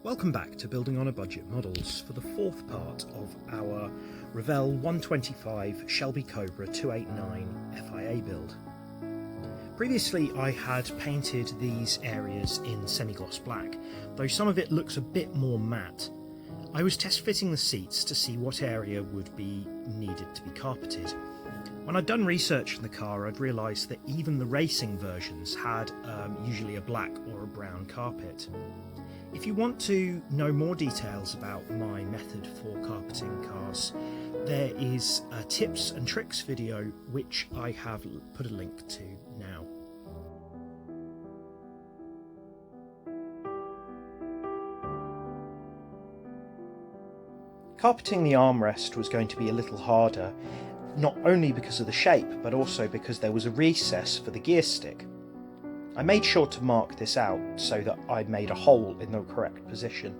Welcome back to Building on a Budget Models for the fourth part of our Revell 125 Shelby Cobra 289 FIA build. Previously I had painted these areas in semi-gloss black, though some of it looks a bit more matte. I was test fitting the seats to see what area would be needed to be carpeted. When I'd done research in the car, I'd realised that even the racing versions had usually a black or a brown carpet. If you want to know more details about my method for carpeting cars, there is a tips and tricks video which I have put a link to now. Carpeting the armrest was going to be a little harder, not only because of the shape, but also because there was a recess for the gear stick. I made sure to mark this out so that I made a hole in the correct position.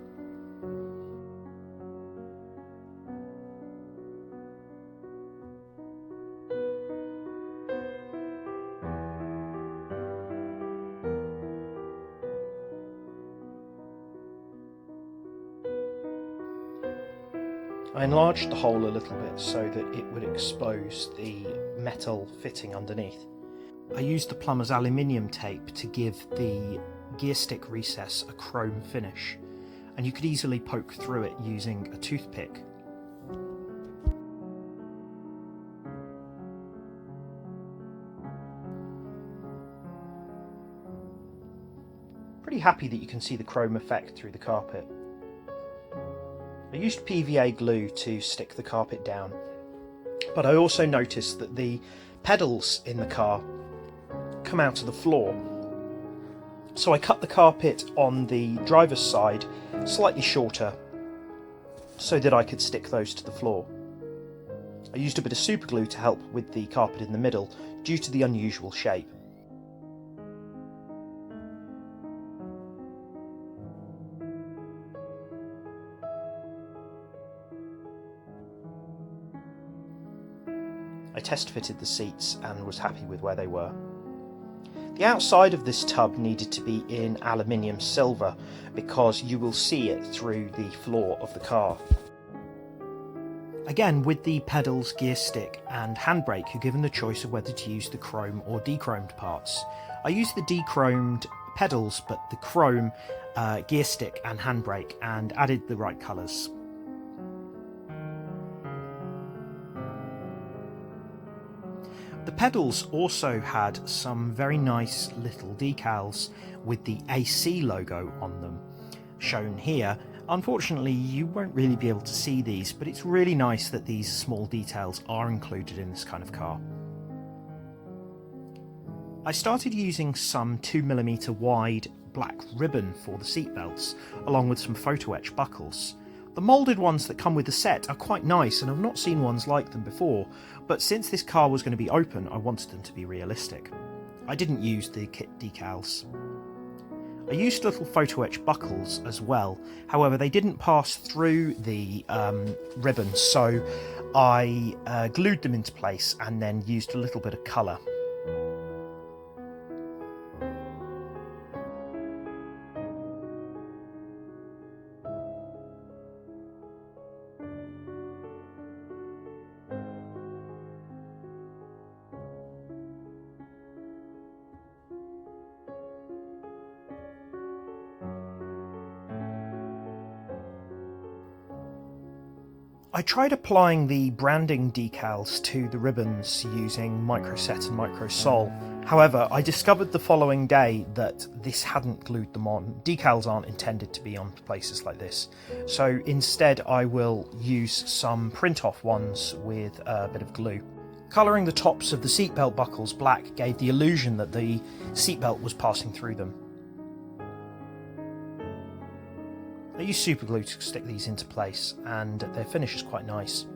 I enlarged the hole a little bit so that it would expose the metal fitting underneath. I used the plumber's aluminium tape to give the gear stick recess a chrome finish, and you could easily poke through it using a toothpick. Pretty happy that you can see the chrome effect through the carpet. I used PVA glue to stick the carpet down, but I also noticed that the pedals in the car come out of the floor. So I cut the carpet on the driver's side slightly shorter so that I could stick those to the floor. I used a bit of super glue to help with the carpet in the middle due to the unusual shape. I test fitted the seats and was happy with where they were. The outside of this tub needed to be in aluminium silver because you will see it through the floor of the car. Again, with the pedals, gear stick and handbrake, you're given the choice of whether to use the chrome or dechromed parts. I used the dechromed pedals but the chrome gear stick and handbrake and added the right colours. The pedals also had some very nice little decals with the AC logo on them, shown here. Unfortunately, you won't really be able to see these, but it's really nice that these small details are included in this kind of car. I started using some 2mm wide black ribbon for the seat belts, along with some photo etch buckles. The moulded ones that come with the set are quite nice, and I've not seen ones like them before, but since this car was going to be open, I wanted them to be realistic. I didn't use the kit decals. I used little photo etch buckles as well, however they didn't pass through the ribbon, so I glued them into place and then used a little bit of colour. I tried applying the branding decals to the ribbons using Microset and Microsol. However, I discovered the following day that this hadn't glued them on. Decals aren't intended to be on places like this. So instead I will use some print-off ones with a bit of glue. Colouring the tops of the seatbelt buckles black gave the illusion that the seatbelt was passing through them. I used super glue to stick these into place, and their finish is quite nice.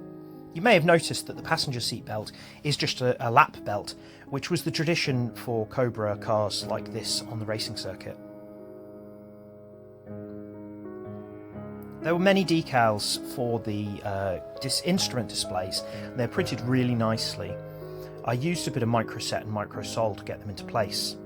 You may have noticed that the passenger seat belt is just a lap belt, which was the tradition for Cobra cars like this on the racing circuit. There were many decals for the instrument displays, and they're printed really nicely. I used a bit of Microset and Microsol to get them into place.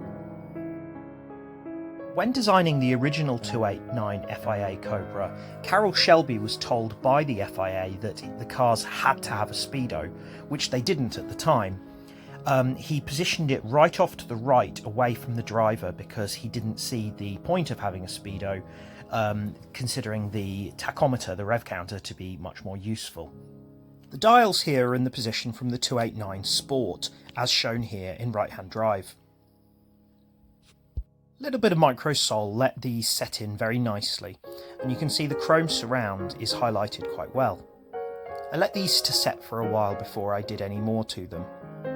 When designing the original 289 FIA Cobra, Revell Shelby was told by the FIA that the cars had to have a Speedo, which they didn't at the time. He positioned it right off to the right, away from the driver, because he didn't see the point of having a Speedo, considering the tachometer, the rev counter, to be much more useful. The dials here are in the position from the 289 Sport, as shown here in right-hand drive. A little bit of microsol let these set in very nicely, and you can see the chrome surround is highlighted quite well. I let these to set for a while before I did any more to them.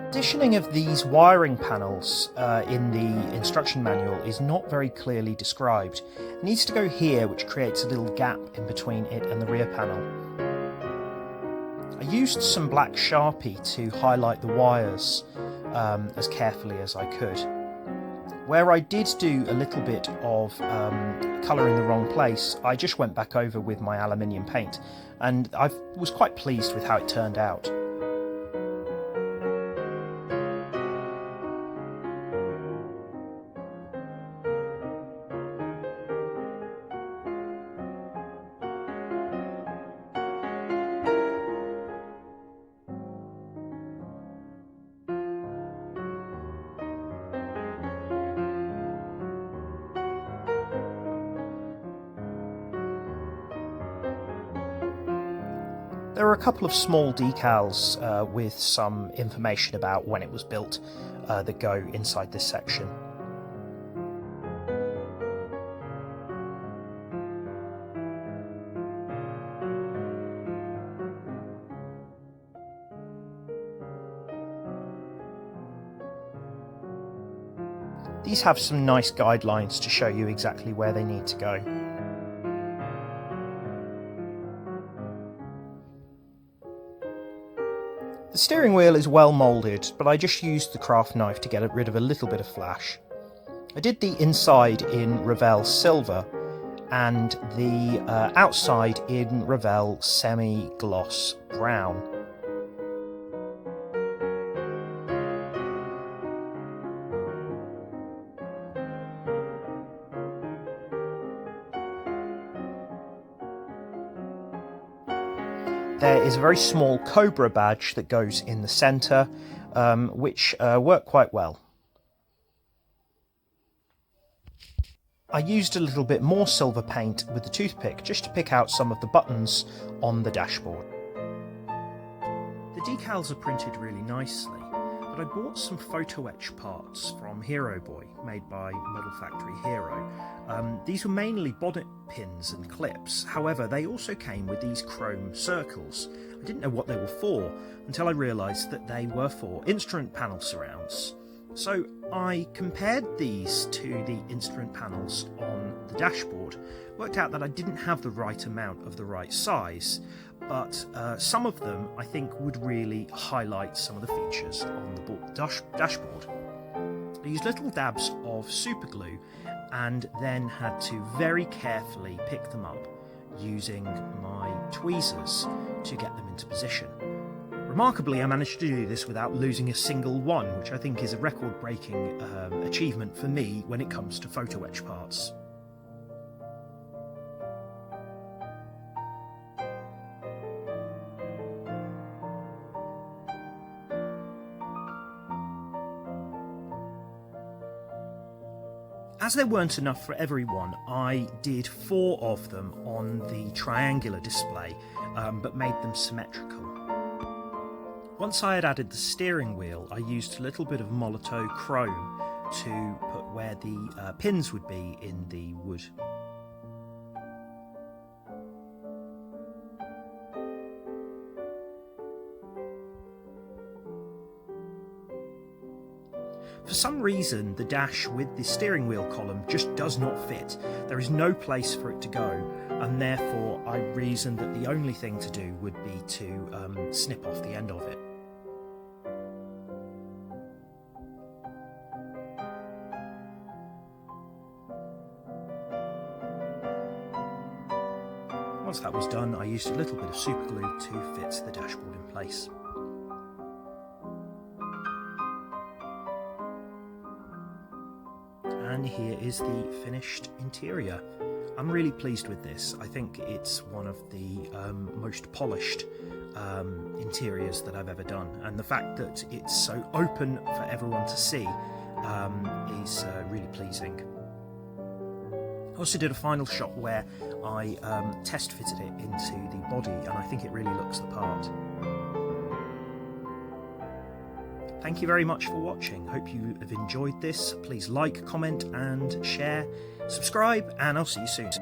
Positioning of these wiring panels in the instruction manual is not very clearly described. It needs to go here, which creates a little gap in between it and the rear panel. I used some black Sharpie to highlight the wires as carefully as I could. Where I did do a little bit of colour in the wrong place, I just went back over with my aluminium paint, and I was quite pleased with how it turned out. There are a couple of small decals with some information about when it was built that go inside this section. These have some nice guidelines to show you exactly where they need to go. The steering wheel is well moulded, but I just used the craft knife to get rid of a little bit of flash. I did the inside in Revell Silver and the outside in Revell Semi-Gloss Brown. There is a very small Cobra badge that goes in the centre, which worked quite well. I used a little bit more silver paint with the toothpick just to pick out some of the buttons on the dashboard. The decals are printed really nicely, but I bought some photo etch parts from Hero Boy, made by Model Factory Hero. These were mainly bonnet pins and clips, however they also came with these chrome circles. I didn't know what they were for until I realised that they were for instrument panel surrounds. So I compared these to the instrument panels on the dashboard, worked out that I didn't have the right amount of the right size, but some of them I think would really highlight some of the features on the dashboard. I used little dabs of super glue and then had to very carefully pick them up using my tweezers to get them into position. Remarkably, I managed to do this without losing a single one, which I think is a record-breaking achievement for me when it comes to photo etch parts. As there weren't enough for everyone, I did 4 of them on the triangular display, but made them symmetrical. Once I had added the steering wheel, I used a little bit of Molotow chrome to put where the pins would be in the wood. For some reason, the dash with the steering wheel column just does not fit. There is no place for it to go, and therefore I reasoned that the only thing to do would be to snip off the end of it. Once that was done, I used a little bit of super glue to fit the dashboard in place. And here is the finished interior. I'm really pleased with this. I think it's one of the most polished interiors that I've ever done, and the fact that it's so open for everyone to see is really pleasing. I also did a final shot where I test fitted it into the body, and I think it really looks the part. Thank you very much for watching. Hope you have enjoyed this. Please like, comment and share, subscribe, and I'll see you soon.